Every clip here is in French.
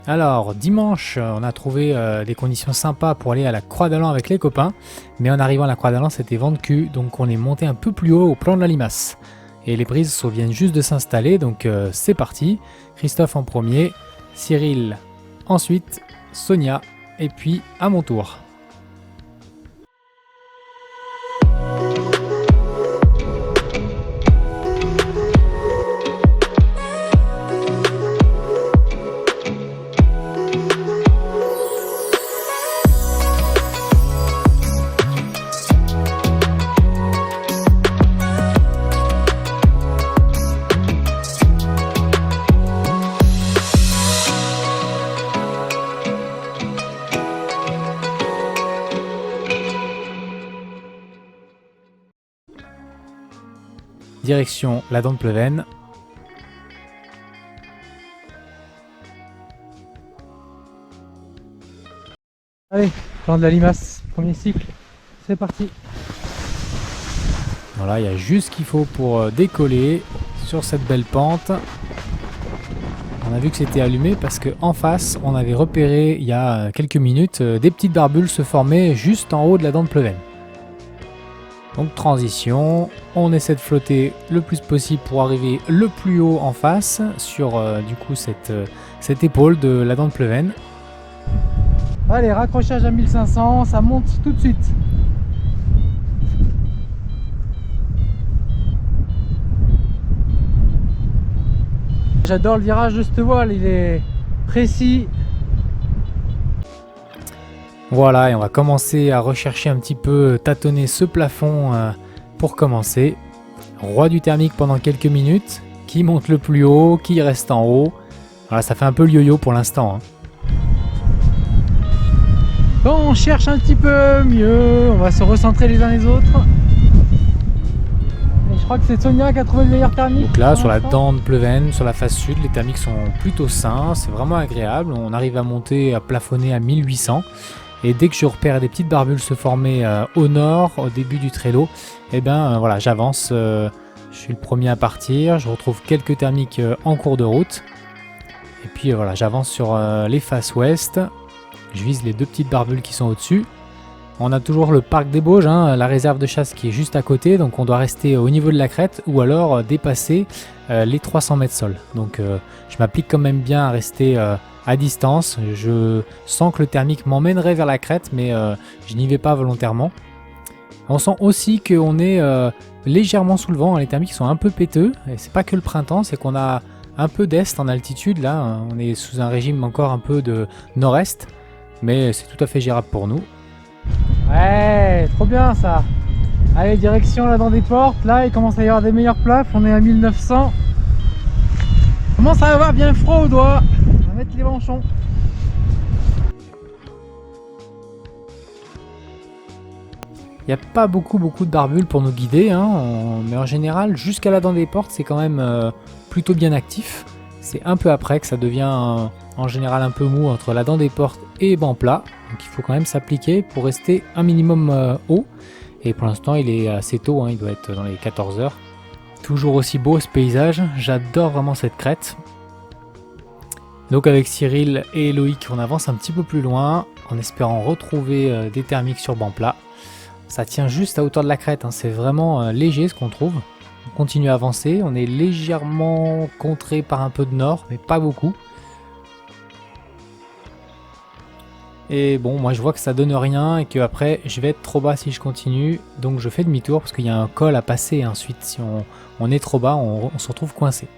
Alors, dimanche, on a trouvé des conditions sympas pour aller à la Croix d'Alan avec les copains. Mais en arrivant à la Croix d'Alan, c'était vent de cul, donc on est monté un peu plus haut au plan de la Limace. Et les brises viennent juste de s'installer, donc c'est parti. Christophe en premier, Cyril ensuite, Sonia, et puis à mon tour. Direction la Dent de Pleven. Allez, plan de la limace, premier cycle, c'est parti. Voilà, il y a juste ce qu'il faut pour décoller sur cette belle pente. On a vu que c'était allumé parce qu'en face, on avait repéré il y a quelques minutes des petites barbules se former juste en haut de la Dent de Pleven. Donc transition, on essaie de flotter le plus possible pour arriver le plus haut en face sur du coup cette épaule de la Dent de Pleven. Allez, raccrochage à 1500, ça monte tout de suite. J'adore le virage de cette voile, il est précis. Voilà, et on va commencer à rechercher un petit peu, tâtonner ce plafond pour commencer. Roi du thermique pendant quelques minutes, qui monte le plus haut, qui reste en haut. Voilà, ça fait un peu le yo-yo pour l'instant. Bon, on cherche un petit peu mieux, on va se recentrer les uns les autres. Et je crois que c'est Sonia qui a trouvé le meilleur thermique. Donc là, sur la Dent de Pleven, sur la face sud, les thermiques sont plutôt sains, c'est vraiment agréable. On arrive à monter, à plafonner à 1800. Et dès que je repère des petites barbules se former au nord, au début du traîneau, et ben voilà, j'avance. Je suis le premier à partir. Je retrouve quelques thermiques en cours de route. Et puis voilà, j'avance sur les faces ouest. Je vise les deux petites barbules qui sont au-dessus. On a toujours le parc des Bauges, la réserve de chasse qui est juste à côté. Donc on doit rester au niveau de la crête ou alors dépasser les 300 mètres sol. Donc je m'applique quand même bien à rester à distance. Je sens que le thermique m'emmènerait vers la crête, mais je n'y vais pas volontairement. On sent aussi qu'on est légèrement sous le vent. Les thermiques sont un peu péteux. Et c'est pas que le printemps, c'est qu'on a un peu d'est en altitude. Là, on est sous un régime encore un peu de nord-est. Mais c'est tout à fait gérable pour nous. Ouais, trop bien ça. Allez, direction là dans des portes. Là, il commence à y avoir des meilleurs plafs. On est à 1900. On commence à avoir bien froid aux doigts. On va mettre les manchons. Il n'y a pas beaucoup de barbules pour nous guider, mais en général, jusqu'à la Dent des Portes, c'est quand même plutôt bien actif. C'est un peu après que ça devient en général un peu mou entre la Dent des Portes et banc plat. Donc il faut quand même s'appliquer pour rester un minimum haut. Et pour l'instant, il est assez tôt, il doit être dans les 14 heures. Toujours aussi beau ce paysage, j'adore vraiment cette crête. Donc avec Cyril et Loïc, on avance un petit peu plus loin en espérant retrouver des thermiques sur banc plat. Ça tient juste à hauteur de la crête, c'est vraiment léger ce qu'on trouve. On continue à avancer, on est légèrement contré par un peu de nord, mais pas beaucoup. Et bon, moi je vois que ça donne rien et que après je vais être trop bas si je continue. Donc je fais demi-tour parce qu'il y a un col à passer et ensuite si on est trop bas, on se retrouve coincé.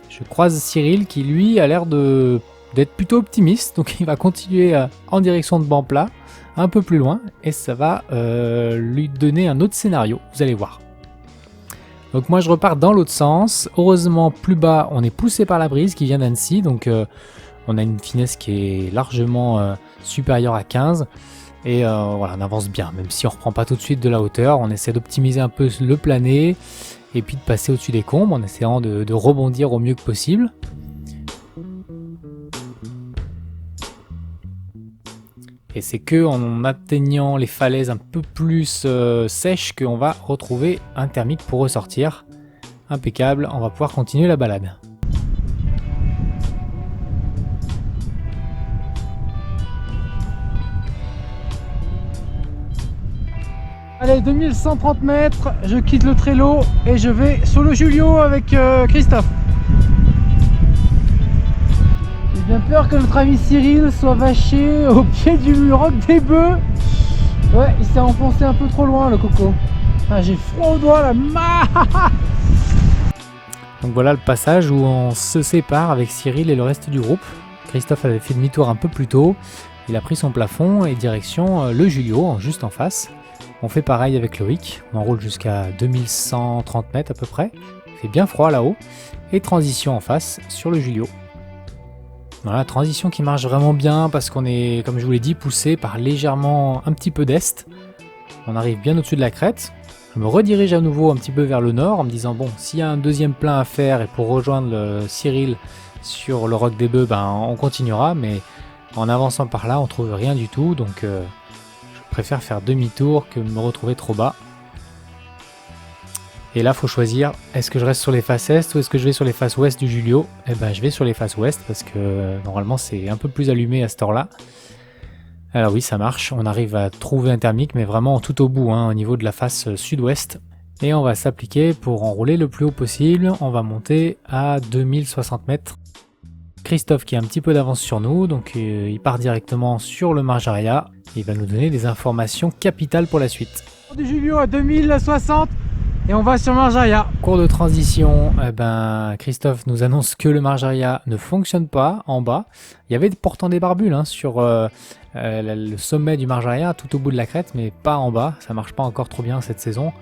Je croise Cyril qui lui a l'air d'être plutôt optimiste. Donc il va continuer en direction de banc plat, un peu plus loin. Et ça va lui donner un autre scénario, vous allez voir. Donc moi je repars dans l'autre sens. Heureusement plus bas on est poussé par la brise qui vient d'Annecy. Donc on a une finesse qui est largement supérieure à 15. Et voilà, on avance bien. Même si on ne reprend pas tout de suite de la hauteur. On essaie d'optimiser un peu le plané. Et puis de passer au-dessus des combes en essayant de rebondir au mieux que possible. Et c'est que en atteignant les falaises un peu plus sèches qu'on va retrouver un thermique pour ressortir. Impeccable, on va pouvoir continuer la balade. Allez, 2130 mètres, je quitte le Trello et je vais sur le Julio avec Christophe. J'ai bien peur que notre ami Cyril soit vaché au pied du roc des bœufs. Ouais, il s'est enfoncé un peu trop loin le coco. Ah, j'ai froid aux doigts là. Donc voilà le passage où on se sépare avec Cyril et le reste du groupe. Christophe avait fait demi-tour un peu plus tôt. Il a pris son plafond et direction le Julio, juste en face. On fait pareil avec Loïc. On enroule jusqu'à 2130 mètres à peu près. Il fait bien froid là-haut. Et transition en face sur le Julio. Voilà, transition qui marche vraiment bien parce qu'on est, comme je vous l'ai dit, poussé par légèrement un petit peu d'est. On arrive bien au-dessus de la crête. Je me redirige à nouveau un petit peu vers le nord en me disant bon, s'il y a un deuxième plein à faire et pour rejoindre le Cyril sur le roc des bœufs, ben, on continuera. Mais en avançant par là, on trouve rien du tout. Donc je préfère faire demi-tour que me retrouver trop bas. Et là, il faut choisir, est-ce que je reste sur les faces est ou est-ce que je vais sur les faces ouest du Julio? Eh ben, je vais sur les faces ouest parce que normalement, c'est un peu plus allumé à cette heure-là. Alors oui, ça marche. On arrive à trouver un thermique, mais vraiment tout au bout, hein, au niveau de la face sud-ouest. Et on va s'appliquer pour enrouler le plus haut possible. On va monter à 2060 mètres. Christophe qui a un petit peu d'avance sur nous, donc il part directement sur le Marjaria. Il va nous donner des informations capitales pour la suite. Du Julio à 2060. Et on va sur Marjaria. Cours de transition, Christophe nous annonce que le Marjaria ne fonctionne pas en bas. Il y avait pourtant des barbules hein, sur le sommet du Marjaria, tout au bout de la crête, mais pas en bas. Ça marche pas encore trop bien cette saison.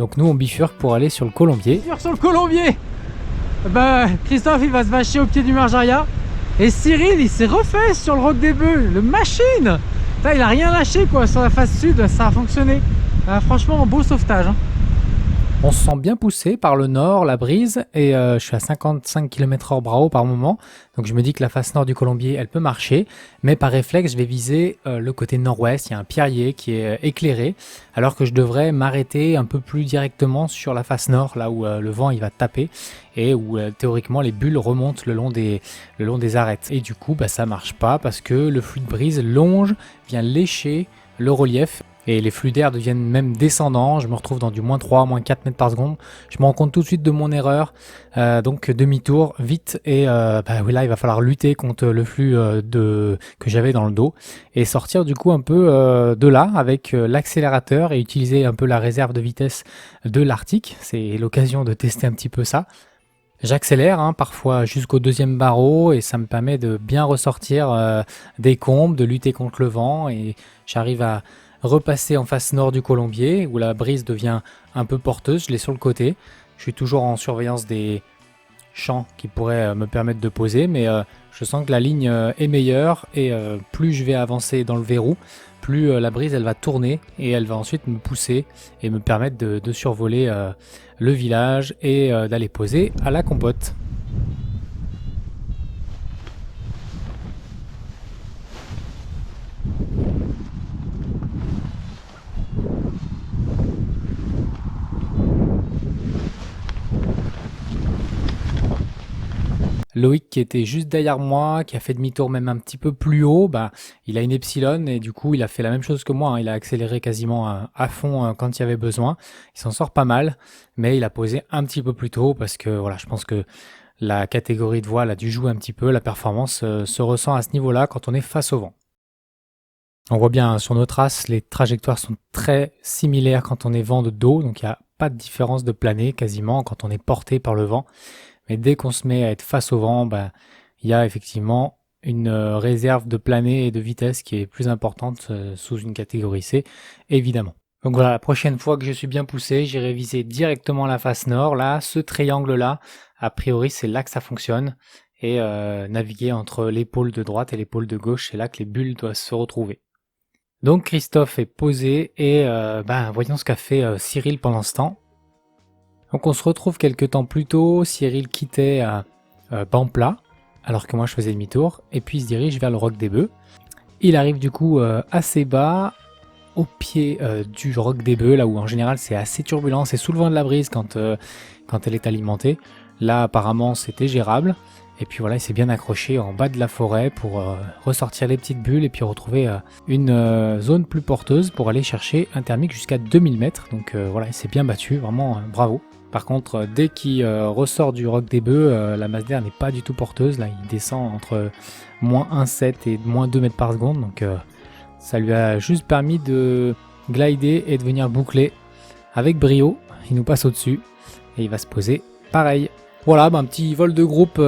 Donc nous on bifurque pour aller sur le Colombier. Sur le Colombier, Christophe il va se vacher au pied du Marjaria. Et Cyril il s'est refait sur le roc des bœufs, le machine. Putain, il a rien lâché quoi sur la face sud, ça a fonctionné. Franchement, beau sauvetage. Hein. On se sent bien poussé par le nord, la brise, et je suis à 55 km/h bras haut par moment. Donc je me dis que la face nord du Colombier, elle peut marcher. Mais par réflexe, je vais viser le côté nord-ouest. Il y a un pierrier qui est éclairé, alors que je devrais m'arrêter un peu plus directement sur la face nord, là où le vent il va taper, et où théoriquement les bulles remontent le long des arêtes. Et du coup, ça marche pas, parce que le flux de brise longe, vient lécher le relief. Et les flux d'air deviennent même descendants, je me retrouve dans du moins 3, moins 4 mètres par seconde. Je me rends compte tout de suite de mon erreur, donc demi-tour, vite. Et oui, là il va falloir lutter contre le flux que j'avais dans le dos. Et sortir du coup un peu de là avec l'accélérateur et utiliser un peu la réserve de vitesse de l'Arctique. C'est l'occasion de tester un petit peu ça. J'accélère parfois jusqu'au deuxième barreau et ça me permet de bien ressortir des combes, de lutter contre le vent. Et j'arrive à repasser en face nord du Colombier où la brise devient un peu porteuse, je l'ai sur le côté. Je suis toujours en surveillance des champs qui pourraient me permettre de poser, mais je sens que la ligne est meilleure et plus je vais avancer dans le verrou, plus la brise elle va tourner et elle va ensuite me pousser et me permettre de survoler le village et d'aller poser à la compote. Loïc qui était juste derrière moi, qui a fait demi-tour même un petit peu plus haut, il a une Epsilon et du coup il a fait la même chose que moi, il a accéléré quasiment à fond quand il y avait besoin. Il s'en sort pas mal, mais il a posé un petit peu plus tôt parce que voilà, je pense que la catégorie de voile a dû jouer un petit peu, la performance se ressent à ce niveau-là quand on est face au vent. On voit bien sur nos traces, les trajectoires sont très similaires quand on est vent de dos, donc il n'y a pas de différence de planer quasiment quand on est porté par le vent. Mais dès qu'on se met à être face au vent, il y a effectivement une réserve de planer et de vitesse qui est plus importante sous une catégorie C, évidemment. Donc voilà, la prochaine fois que je suis bien poussé, j'irai viser directement la face nord. Là, ce triangle-là, a priori, c'est là que ça fonctionne. Et naviguer entre l'épaule de droite et l'épaule de gauche, c'est là que les bulles doivent se retrouver. Donc Christophe est posé et voyons ce qu'a fait Cyril pendant ce temps. Donc on se retrouve quelques temps plus tôt, Cyril quittait banc plat, alors que moi je faisais demi-tour, et puis il se dirige vers le roc des bœufs. Il arrive du coup assez bas, au pied du roc des bœufs, là où en général c'est assez turbulent, c'est sous le vent de la brise quand elle est alimentée. Là apparemment c'était gérable, Et puis voilà, il s'est bien accroché en bas de la forêt pour ressortir les petites bulles et puis retrouver une zone plus porteuse pour aller chercher un thermique jusqu'à 2000 mètres. Donc voilà, il s'est bien battu, vraiment bravo. Par contre, dès qu'il ressort du roc des bœufs, la masse d'air n'est pas du tout porteuse. Là, il descend entre moins 1,7 et moins 2 mètres par seconde. Donc ça lui a juste permis de glider et de venir boucler avec brio. Il nous passe au-dessus et il va se poser pareil. Voilà, un petit vol de groupe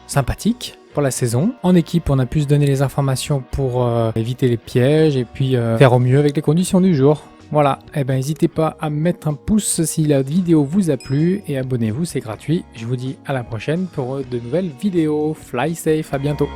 sympathique pour la saison. En équipe, on a pu se donner les informations pour éviter les pièges et puis faire au mieux avec les conditions du jour. Voilà, et n'hésitez pas à mettre un pouce si la vidéo vous a plu et abonnez-vous, c'est gratuit. Je vous dis à la prochaine pour de nouvelles vidéos. Fly safe, à bientôt.